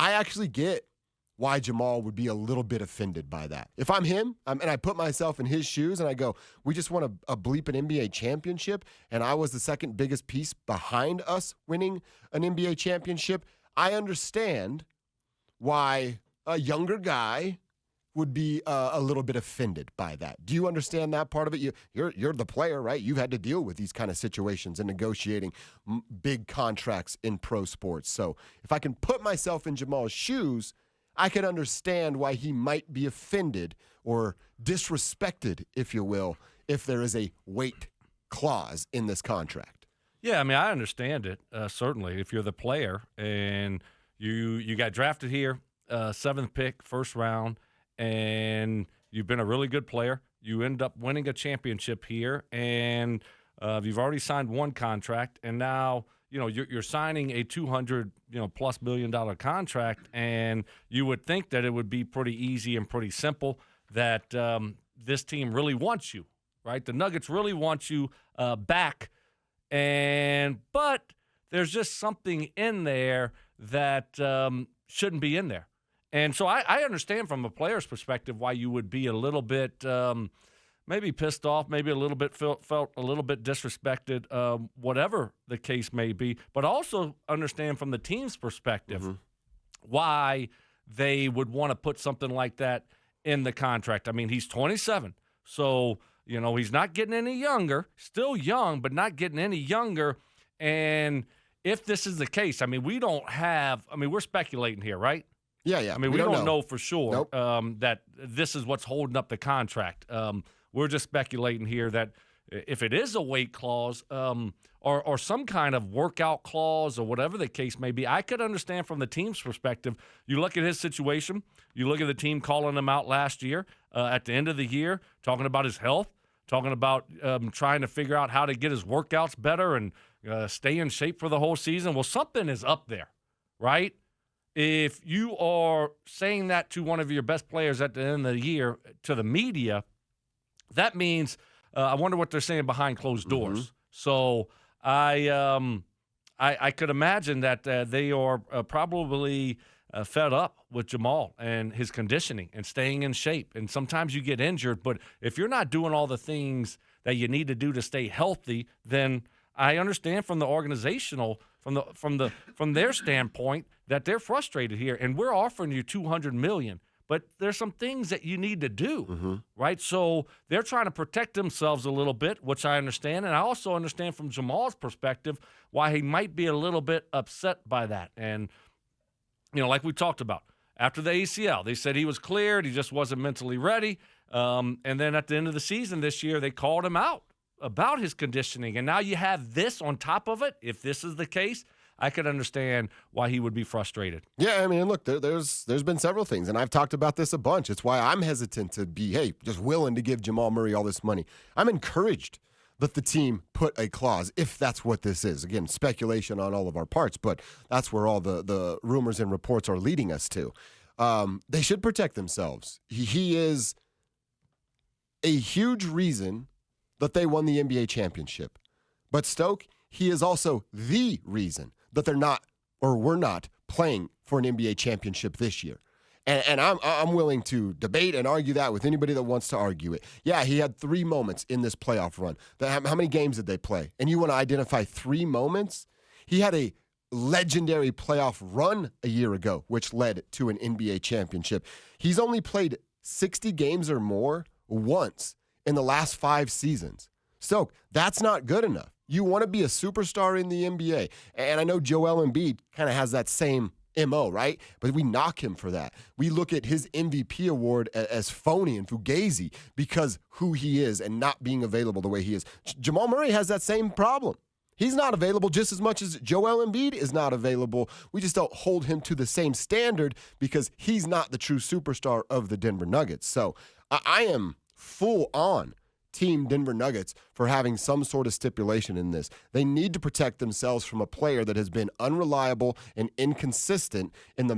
I actually get why Jamal would be a little bit offended by that. If I'm him, and I put myself in his shoes and I go, we just won a bleep an NBA championship, and I was the second biggest piece behind us winning an NBA championship, I understand why a younger guy would be a little bit offended by that. Do you understand that part of it? You're the player, right? You've had to deal with these kind of situations and negotiating big contracts in pro sports. So if I can put myself in Jamal's shoes, I can understand why he might be offended or disrespected, if you will, if there is a wait clause in this contract. Yeah, I mean, I understand it, certainly. If you're the player and you got drafted here, 7th pick, first round, and you've been a really good player, you end up winning a championship here, and you've already signed one contract, and now – you're signing a $200 plus million contract, and you would think that it would be pretty easy and pretty simple. That this team really wants you, right? The Nuggets really want you back, but there's just something in there that shouldn't be in there, and so I understand from a player's perspective why you would be a little bit. Maybe pissed off, maybe a little bit felt a little bit disrespected, whatever the case may be. But also understand from the team's perspective why they would want to put something like that in the contract. I mean, he's 27, so he's not getting any younger. Still young, but not getting any younger. And if this is the case, I mean, we're speculating here, right? Yeah. I mean, we don't know for sure that this is what's holding up the contract. We're just speculating here that if it is a weight clause or some kind of workout clause or whatever the case may be, I could understand from the team's perspective. You look at his situation. You look at the team calling him out last year at the end of the year, talking about his health, talking about trying to figure out how to get his workouts better and stay in shape for the whole season. Well, something is up there, right? If you are saying that to one of your best players at the end of the year to the media, that means I wonder what they're saying behind closed doors. So I could imagine that they are probably fed up with Jamal and his conditioning and staying in shape. And sometimes you get injured, but if you're not doing all the things that you need to do to stay healthy, then I understand from the organizational, from their standpoint, that they're frustrated here. And we're offering you $200 million. But there's some things that you need to do, right? So they're trying to protect themselves a little bit, which I understand. And I also understand from Jamal's perspective why he might be a little bit upset by that. And, like we talked about, after the ACL, they said he was cleared. He just wasn't mentally ready. And then at the end of the season this year, they called him out about his conditioning. And now you have this on top of it. If this is the case, I could understand why he would be frustrated. Yeah, I mean, look, there's been several things, and I've talked about this a bunch. It's why I'm hesitant to be, just willing to give Jamal Murray all this money. I'm encouraged that the team put a clause, if that's what this is. Again, speculation on all of our parts, but that's where all the rumors and reports are leading us to. They should protect themselves. He is a huge reason that they won the NBA championship. But Stoke, he is also the reason that we're not playing for an NBA championship this year. And I'm willing to debate and argue that with anybody that wants to argue it. Yeah, he had 3 moments in this playoff run. How many games did they play? And you want to identify 3 moments? He had a legendary playoff run a year ago, which led to an NBA championship. He's only played 60 games or more once in the last 5 seasons. Stoke, that's not good enough. You want to be a superstar in the NBA. And I know Joel Embiid kind of has that same MO, right? But we knock him for that. We look at his MVP award as phony and fugazi because who he is and not being available the way he is. Jamal Murray has that same problem. He's not available just as much as Joel Embiid is not available. We just don't hold him to the same standard because he's not the true superstar of the Denver Nuggets. So I am full on Team Denver Nuggets for having some sort of stipulation in this. They need to protect themselves from a player that has been unreliable and inconsistent in the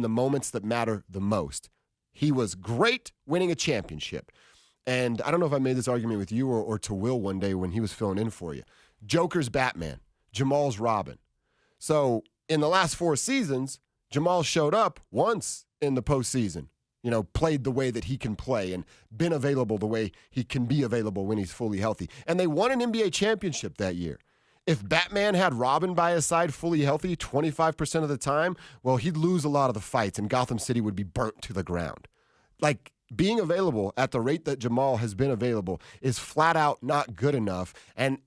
moments that matter the most. He was great winning a championship. And I don't know if I made this argument with you or to Will one day when he was filling in for you. Joker's Batman. Jamal's Robin. So in the last 4 seasons, Jamal showed up once in the postseason, played the way that he can play and been available the way he can be available when he's fully healthy. And they won an NBA championship that year. If Batman had Robin by his side fully healthy 25% of the time, well, he'd lose a lot of the fights and Gotham City would be burnt to the ground. Like, being available at the rate that Jamal has been available is flat out not good enough. And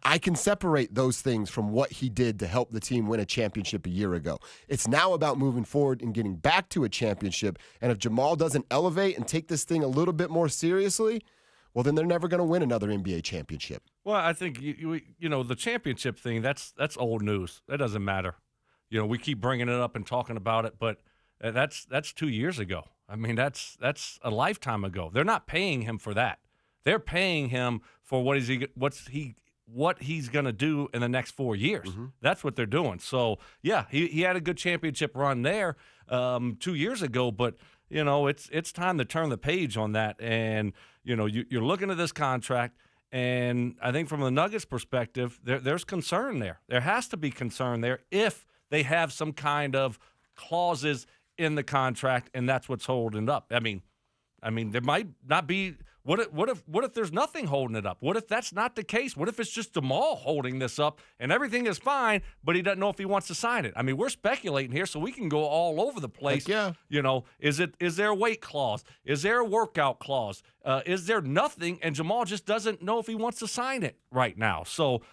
I can separate those things from what he did to help the team win a championship a year ago. It's now about moving forward and getting back to a championship. And if Jamal doesn't elevate and take this thing a little bit more seriously, well, then they're never going to win another NBA championship. Well, I think, the championship thing, that's old news. That doesn't matter. We keep bringing it up and talking about it, but that's 2 years ago. I mean, that's a lifetime ago. They're not paying him for that. They're paying him for what he's going to do in the next 4 years. Mm-hmm. That's what they're doing. So, yeah, he had a good championship run there 2 years ago, but, it's time to turn the page on that. And, you're looking at this contract, and I think from the Nuggets' perspective, there's concern there. There has to be concern there if they have some kind of clauses in the contract, and that's what's holding it up. I mean, there might not be. What if there's nothing holding it up? What if that's not the case? What if it's just Jamal holding this up and everything is fine, but he doesn't know if he wants to sign it? I mean, we're speculating here, so we can go all over the place. Heck yeah. Is there a weight clause? Is there a workout clause? Is there nothing? And Jamal just doesn't know if he wants to sign it right now. So,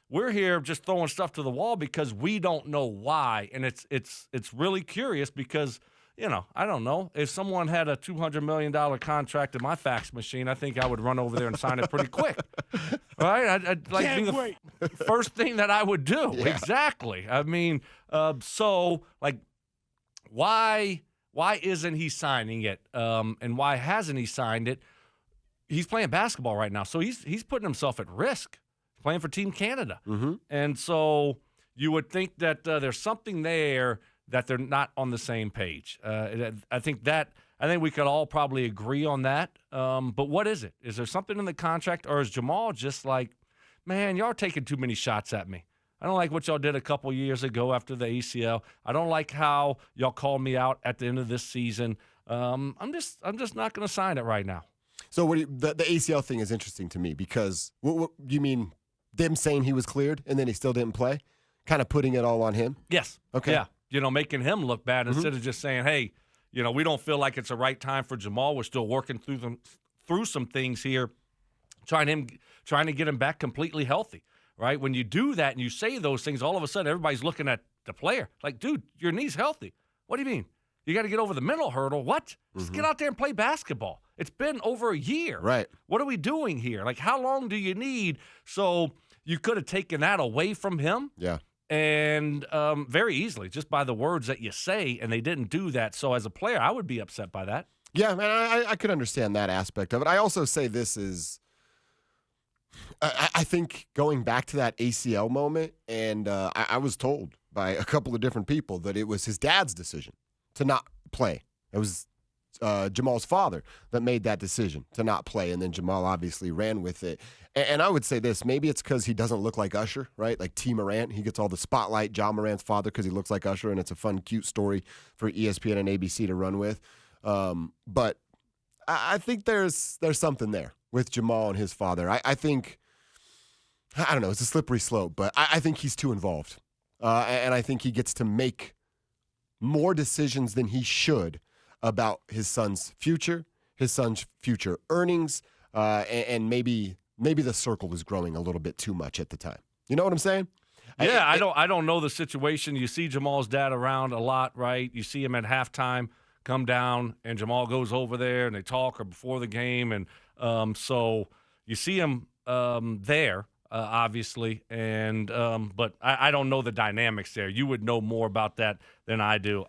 we're here just throwing stuff to the wall because we don't know why, and it's really curious because. I don't know. If someone had a $200 million contract in my fax machine, I think I would run over there and sign it pretty quick. Right? I'd like Can't be the wait. first thing that I would do. Yeah. Exactly. I mean, why isn't he signing it? And why hasn't he signed it? He's playing basketball right now, so he's putting himself at risk. He's playing for Team Canada. Mm-hmm. And so you would think that there's something there that they're not on the same page. I think we could all probably agree on that. But what is it? Is there something in the contract, or is Jamal just like, man, y'all are taking too many shots at me? I don't like what y'all did a couple years ago after the ACL. I don't like how y'all called me out at the end of this season. I'm just not going to sign it right now. So the ACL thing is interesting to me because what you mean them saying he was cleared and then he still didn't play, kind of putting it all on him? Yes. Okay. Yeah. Making him look bad instead of just saying, hey, we don't feel like it's the right time for Jamal. We're still working through some things here, trying to get him back completely healthy, right? When you do that and you say those things, all of a sudden everybody's looking at the player like, dude, your knee's healthy. What do you mean? You got to get over the mental hurdle. What? Just get out there and play basketball. It's been over a year. Right. What are we doing here? Like, how long do you need? So you could have taken that away from him. Yeah. And very easily, just by the words that you say, and they didn't do that. So as a player, I would be upset by that. Yeah, man, I could understand that aspect of it. I also say this is, I think going back to that ACL moment, and I was told by a couple of different people that it was his dad's decision to not play. It was Jamal's father that made that decision to not play, and then Jamal obviously ran with it. And I would say this, maybe it's because he doesn't look like Usher, right? Like T. Morant, he gets all the spotlight, John Morant's father, because he looks like Usher, and it's a fun, cute story for ESPN and ABC to run with. But I think there's something there with Jamal and his father. I think, I don't know, it's a slippery slope, but I think he's too involved. And I think he gets to make more decisions than he should about his son's future earnings, and maybe the circle is growing a little bit too much at the time. You know what I'm saying? Yeah, I don't know the situation. You see Jamal's dad around a lot, right? You see him at halftime come down, and Jamal goes over there, and they talk or before the game, and so you see him there, obviously, and but I don't know the dynamics there. You would know more about that than I do.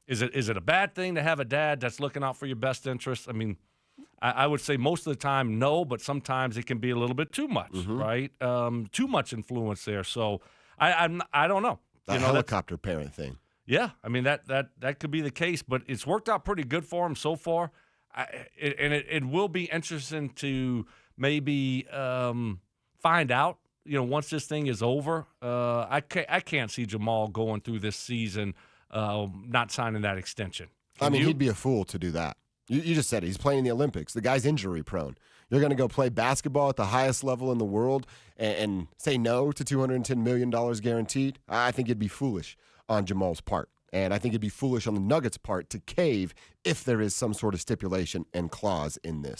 Is it a bad thing to have a dad that's looking out for your best interests? I mean, I would say most of the time no, but sometimes it can be a little bit too much, right? Too much influence there. So I don't know. The helicopter parent thing. Yeah, I mean that could be the case, but it's worked out pretty good for him so far. It will be interesting to maybe find out, once this thing is over, I can't see Jamal going through this season not signing that extension. He'd be a fool to do that. You just said it. He's playing in the Olympics. The guy's injury prone. You're going to go play basketball at the highest level in the world and say no to $210 million guaranteed? I think it'd be foolish on Jamal's part. And I think it'd be foolish on the Nuggets' part to cave if there is some sort of stipulation and clause in this.